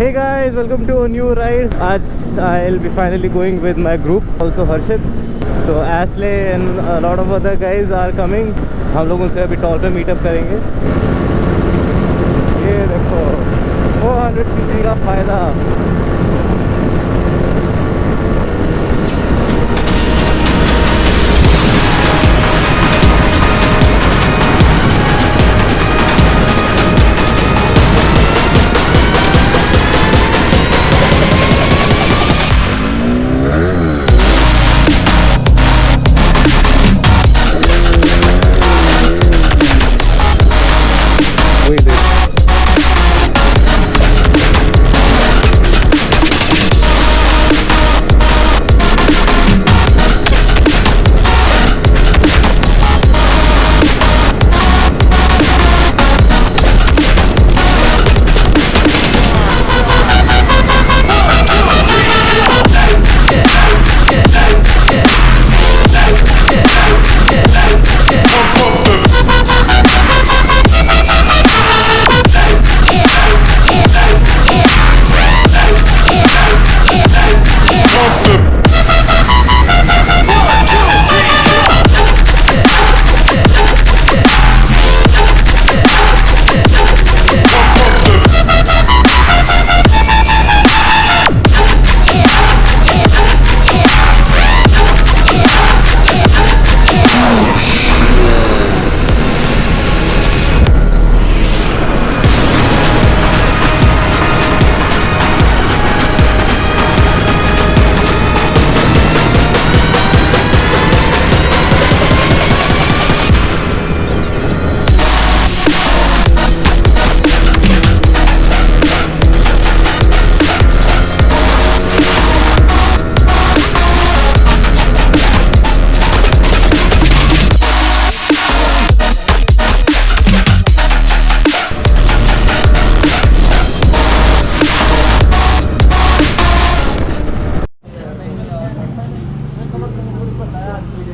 Hey guys, welcome to a new ride. आज I'll be finally going with my group, also Harshit. So Ashley and a lot of other guys are coming. हम लोग उनसे अभी toll पे meetup करेंगे. ये देखो 400cc का फायदा.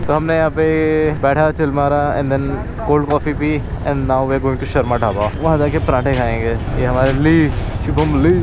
तो हमने यहाँ पे बैठा चिल मारा एंड देन कोल्ड कॉफ़ी पी and now we are going to Sharma Dhaba. वहाँ जाके पराठे खाएंगे. ये हमारे ली शुभम ली.